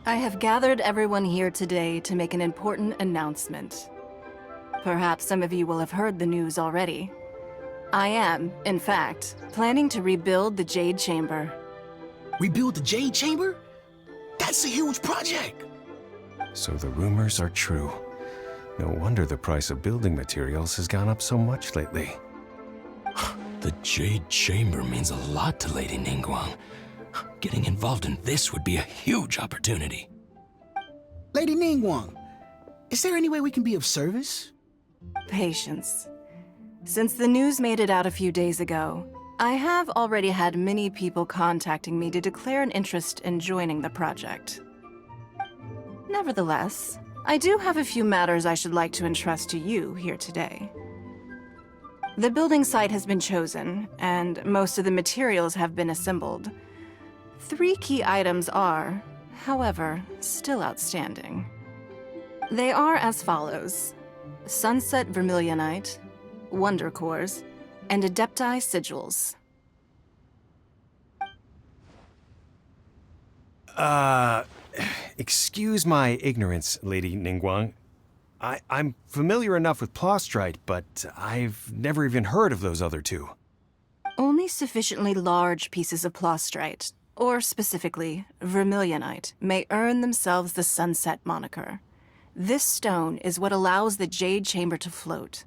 I have gathered everyone here today to make an important announcement. Perhaps some of you will have heard the news already. I am, in fact, planning to rebuild the Jade Chamber. Rebuild the Jade Chamber? That's a huge project! So the rumors are true. No wonder the price of building materials has gone up so much lately. The Jade Chamber means a lot to Lady Ningguang. Getting involved in this would be a huge opportunity. Lady Ningguang, is there any way we can be of service? Patience. Since the news made it out a few days ago, I have already had many people contacting me to declare an interest in joining the project. Nevertheless, I do have a few matters I should like to entrust to you here today. The building site has been chosen, and most of the materials have been assembled. 3 key items are, however, still outstanding. They are as follows: Sunset Vermilionite, Wonder Cores, and Adepti Sigils. Excuse my ignorance, Lady Ningguang. I'm familiar enough with Plostrite, but I've never even heard of those other 2. Only sufficiently large pieces of Plostrite, or specifically Vermilionite, may earn themselves the Sunset moniker. This stone is what allows the Jade Chamber to float.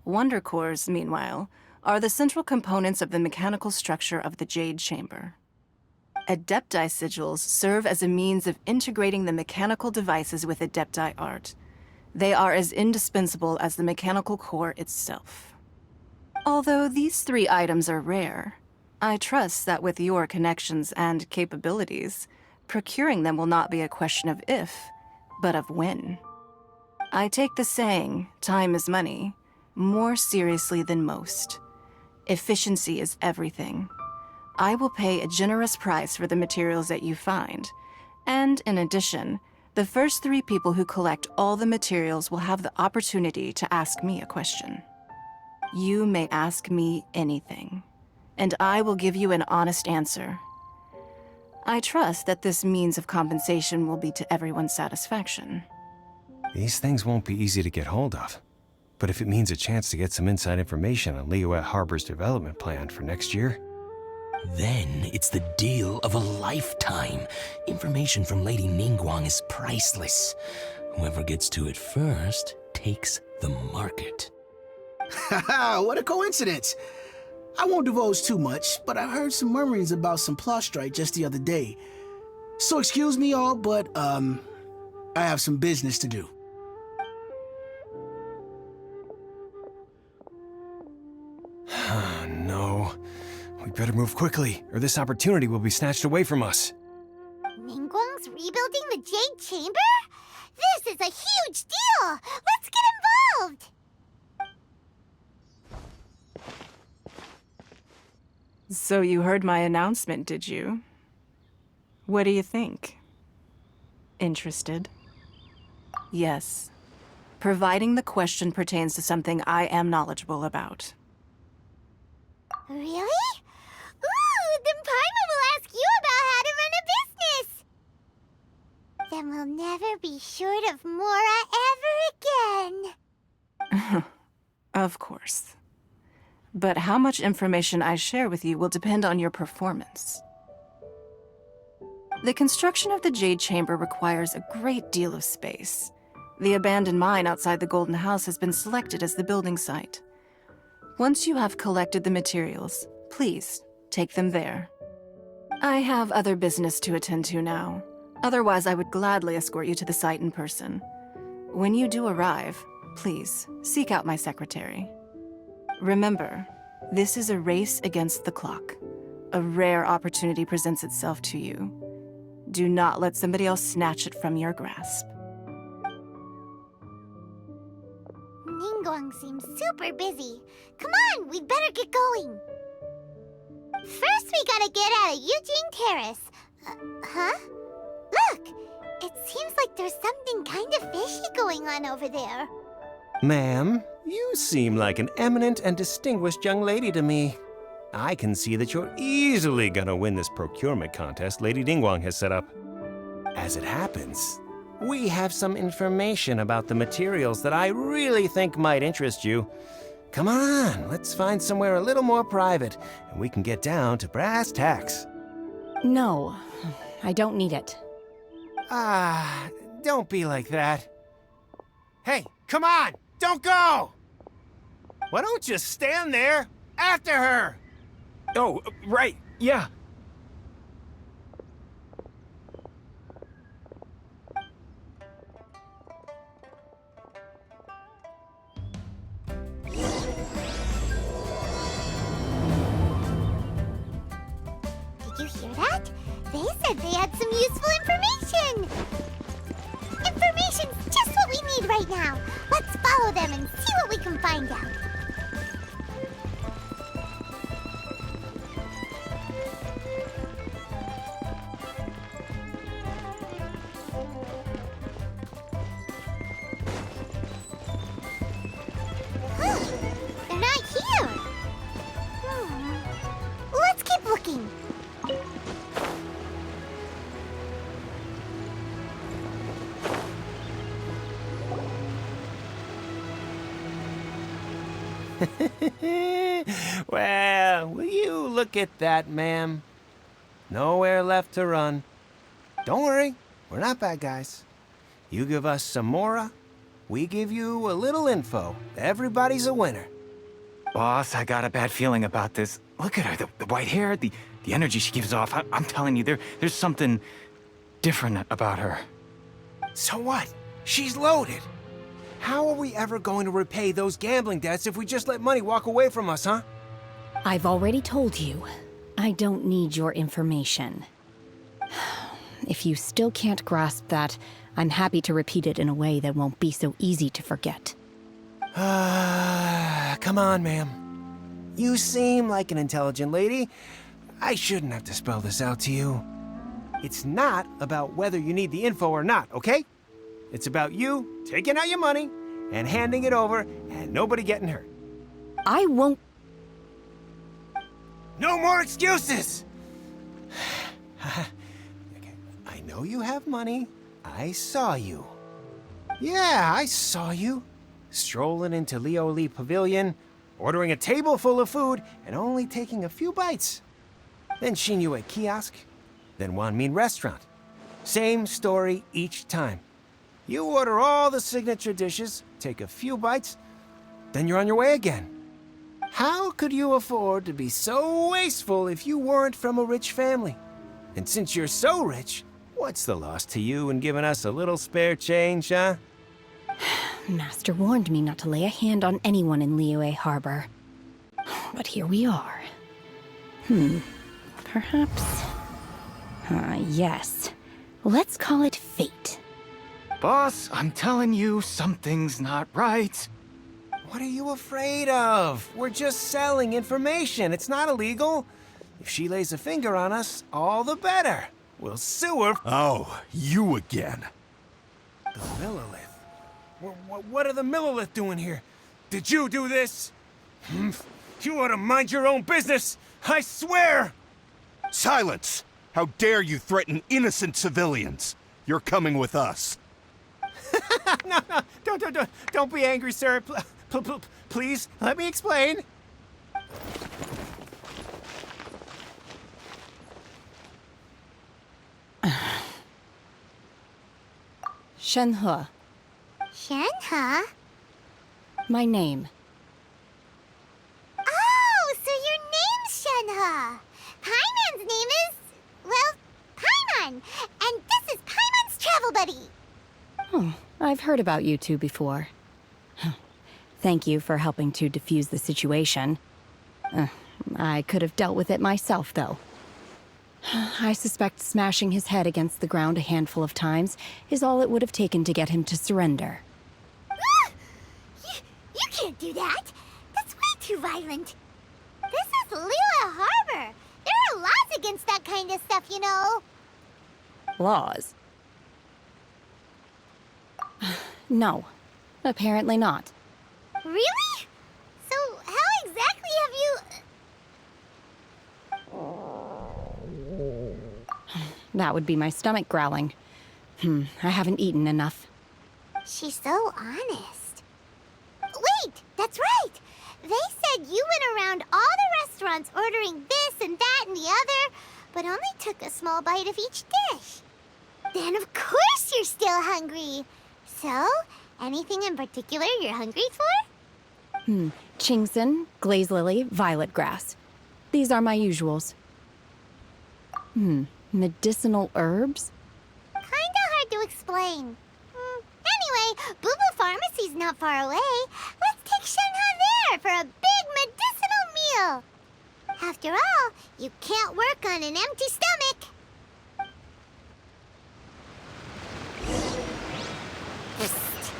Wonder Cores, meanwhile, are the central components of the mechanical structure of the Jade Chamber. Adepti Sigils serve as a means of integrating the mechanical devices with Adepti art. They are as indispensable as the mechanical core itself. Although these 3 items are rare, I trust that with your connections and capabilities, procuring them will not be a question of if, but of when. I take the saying, time is money, more seriously than most. Efficiency is everything. I will pay a generous price for the materials that you find, and in addition, the first 3 people who collect all the materials will have the opportunity to ask me a question. You may ask me anything, and I will give you an honest answer. I trust that this means of compensation will be to everyone's satisfaction. These things won't be easy to get hold of. But if it means a chance to get some inside information on Liyue Harbor's development plan for next year... Then it's the deal of a lifetime. Information from Lady Ningguang is priceless. Whoever gets to it first takes the market. Haha, what a coincidence! I won't divulge too much, but I heard some murmurings about some Plostrite just the other day. So excuse me all, but, I have some business to do. No. We better move quickly, or this opportunity will be snatched away from us. Ningguang's rebuilding the Jade Chamber? This is a huge deal! Let's get involved! So you heard my announcement, did you? What do you think? Interested? Yes. Providing the question pertains to something I am knowledgeable about. Really? Ooh, then Paimon will ask you about how to run a business! Then we'll never be short of Mora ever again. Of course. But how much information I share with you will depend on your performance. The construction of the Jade Chamber requires a great deal of space. The abandoned mine outside the Golden House has been selected as the building site. Once you have collected the materials, please take them there. I have other business to attend to now. Otherwise, I would gladly escort you to the site in person. When you do arrive, please seek out my secretary. Remember, this is a race against the clock. A rare opportunity presents itself to you. Do not let somebody else snatch it from your grasp. Ningguang seems super busy. Come on, we'd better get going. First, we gotta get out of Eugene Terrace. Huh? Look! It seems like there's something kind of fishy going on over there. Ma'am, you seem like an eminent and distinguished young lady to me. I can see that you're easily gonna win this procurement contest Lady Ningguang has set up. As it happens, we have some information about the materials that I really think might interest you. Come on, let's find somewhere a little more private, and we can get down to brass tacks. No, I don't need it. Don't be like that. Hey, come on, don't go! Why don't you stand there after her? Oh, right, yeah. Did you hear that? They said they had some useful information! Information's just what we need right now. Let's follow them and see what we can find out. Huh, they're not here. Let's keep looking. Well, will you look at that, ma'am? Nowhere left to run. Don't worry, we're not bad guys. You give us some mora, we give you a little info. Everybody's a winner. Boss, I got a bad feeling about this. Look at her, the white hair, the energy she gives off. I'm telling you, there's something different about her. So what? She's loaded. How are we ever going to repay those gambling debts if we just let money walk away from us, huh? I've already told you, I don't need your information. If you still can't grasp that, I'm happy to repeat it in a way that won't be so easy to forget. Come on, ma'am. You seem like an intelligent lady. I shouldn't have to spell this out to you. It's not about whether you need the info or not, okay? It's about you taking out your money and handing it over and nobody getting hurt. I won't. No more excuses! Okay, I know you have money. I saw you. Yeah, I saw you. Strolling into Leo Lee Pavilion, ordering a table full of food, and only taking a few bites. Then Shinyue Kiosk, then Wanmin Restaurant. Same story each time. You order all the signature dishes, take a few bites, then you're on your way again. How could you afford to be so wasteful if you weren't from a rich family? And since you're so rich, what's the loss to you in giving us a little spare change, huh? Master warned me not to lay a hand on anyone in Liyue Harbor. But here we are. Perhaps... yes. Let's call it fate. Boss, I'm telling you, something's not right. What are you afraid of? We're just selling information. It's not illegal. If she lays a finger on us, all the better. We'll sue her. Oh, you again. The Millilith. What are the Millilith doing here? Did you do this? You ought to mind your own business. I swear! Silence! How dare you threaten innocent civilians? You're coming with us. No, don't be angry, sir. Please, let me explain. Shenhe, Shenhe? my name. Oh, so your name's Shenhe. Paimon's name is, well, Paimon. And this is Paimon's travel buddy. Oh, I've heard about you two before. Thank you for helping to defuse the situation. I could have dealt with it myself, though. I suspect smashing his head against the ground a handful of times is all it would have taken to get him to surrender. You can't do that. That's way too violent. This is Lila Harbor. There are laws against that kind of stuff, you know. Laws? No, apparently not. Really? So how exactly have you... That would be my stomach growling. I haven't eaten enough. She's so honest. Wait, that's right. They said you went around all the restaurants ordering this and that and the other, but only took a small bite of each dish. Then of course you're still hungry. So, anything in particular you're hungry for? Chingson, glaze lily, violet grass. These are my usuals. Medicinal herbs? Kinda hard to explain. Anyway, Booba Pharmacy's not far away. Let's take Shenhe there for a big medicinal meal. After all, you can't work on an empty stomach. Psst.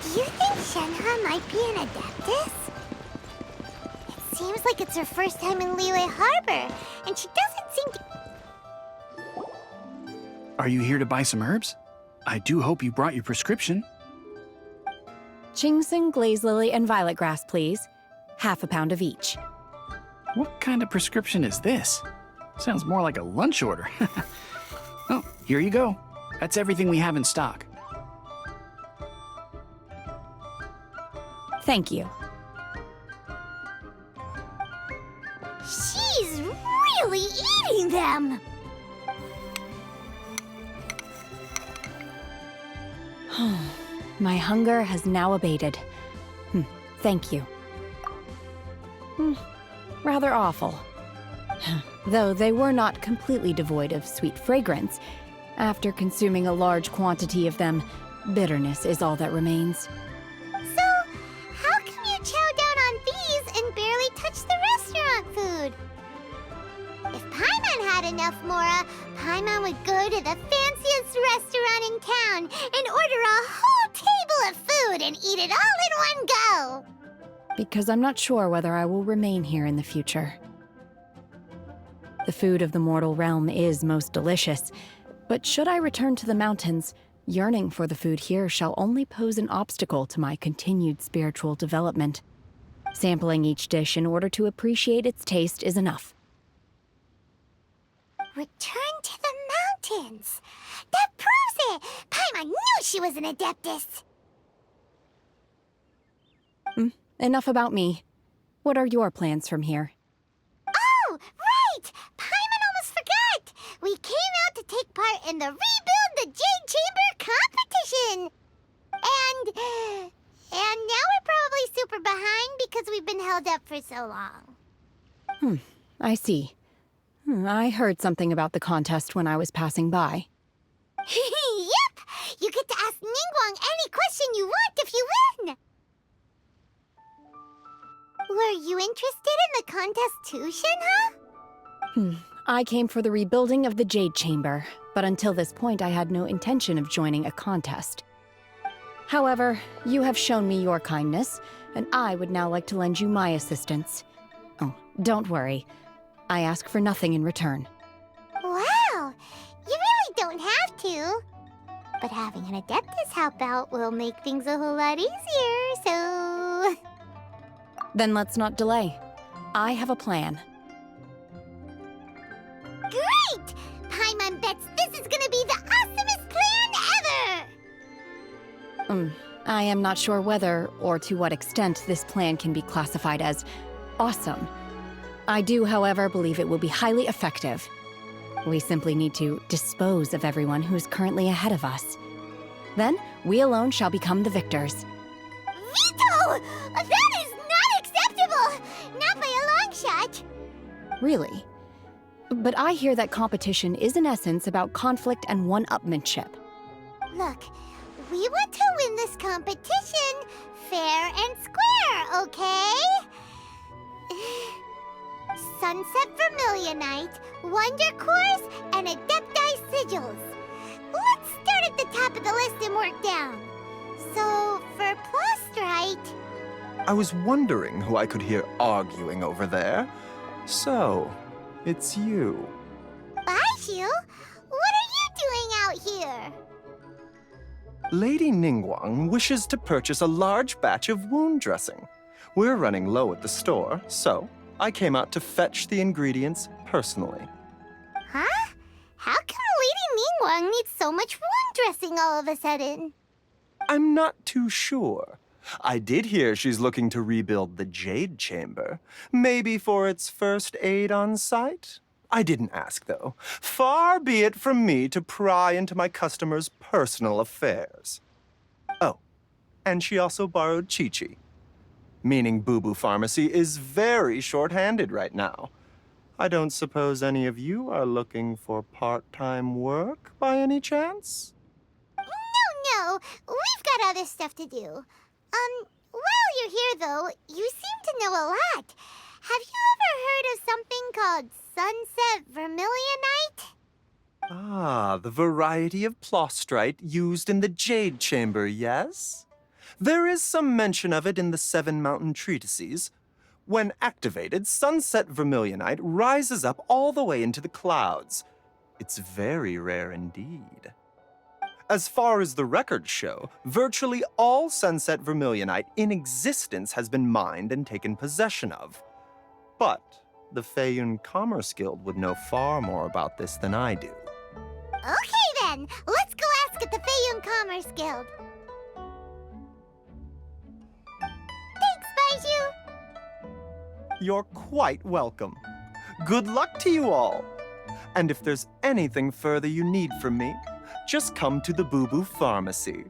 Do you think Shenhe might be an adeptus? It seems like it's her first time in Liyue Harbor, and she doesn't seem to... Are you here to buy some herbs? I do hope you brought your prescription. Chingson, glaze lily, and violet grass, please. Half a pound of each. What kind of prescription is this? Sounds more like a lunch order. Oh, here you go. That's everything we have in stock. Thank you. She's really eating them! My hunger has now abated. Thank you. Rather awful. Though they were not completely devoid of sweet fragrance, after consuming a large quantity of them, bitterness is all that remains. So, how come you chow down on these and barely touch the restaurant food? If Paimon had enough Mora, Paimon would go to the fanciest restaurant in town and order a whole table of food and eat it all in one go. Because I'm not sure whether I will remain here in the future. The food of the mortal realm is most delicious, but should I return to the mountains, yearning for the food here shall only pose an obstacle to my continued spiritual development. Sampling each dish in order to appreciate its taste is enough. Return to the mountains. That proves it. Paimon knew she was an adeptus. Enough about me. What are your plans from here? Oh, right! Paimon almost forgot! We came out to take part in the Rebuild the Jade Chamber competition! And now we're probably super behind because we've been held up for so long. I see. I heard something about the contest when I was passing by. Yep! You get to ask Ningguang any question you want if you win! Were you interested in the contest too, Shenhe? I came for the rebuilding of the Jade Chamber, but until this point I had no intention of joining a contest. However, you have shown me your kindness, and I would now like to lend you my assistance. Oh, don't worry. I ask for nothing in return. Wow! You really don't have to. But having an Adeptus help out will make things a whole lot easier, so... Then let's not delay. I have a plan. Great! Paimon bets this is gonna be the awesomest plan ever! I am not sure whether or to what extent this plan can be classified as awesome. I do, however, believe it will be highly effective. We simply need to dispose of everyone who is currently ahead of us. Then, we alone shall become the victors. Veto! That is not acceptable! Not by a long shot! Really? But I hear that competition is in essence about conflict and one-upmanship. Look, we want to win this competition fair and square, okay? Sunset Vermilionite, Wonder Cores, and Adepti Sigils. Let's start at the top of the list and work down. So, for Plustrite... I was wondering who I could hear arguing over there. So, it's you. Baishu? What are you doing out here? Lady Ningguang wishes to purchase a large batch of wound dressing. We're running low at the store, so I came out to fetch the ingredients personally. Huh? How come Lady Ningguang needs so much wound dressing all of a sudden? I'm not too sure. I did hear she's looking to rebuild the Jade Chamber. Maybe for its first aid on site? I didn't ask, though. Far be it from me to pry into my customers' personal affairs. Oh, and she also borrowed Chi-Chi. Meaning Boo Boo Pharmacy is very short-handed right now. I don't suppose any of you are looking for part-time work by any chance? No, we've got other stuff to do. While you're here, though, you seem to know a lot. Have you ever heard of something called Sunset Vermilionite? Ah, the variety of Plustrite used in the Jade Chamber, yes? There is some mention of it in the Seven Mountain Treatises. When activated, Sunset Vermilionite rises up all the way into the clouds. It's very rare indeed. As far as the records show, virtually all Sunset Vermilionite in existence has been mined and taken possession of. But the Feiyun Commerce Guild would know far more about this than I do. Okay then, let's go ask at the Feiyun Commerce Guild. Thanks, Baiju. You're quite welcome. Good luck to you all. And if there's anything further you need from me, just come to the Boo Boo Pharmacy.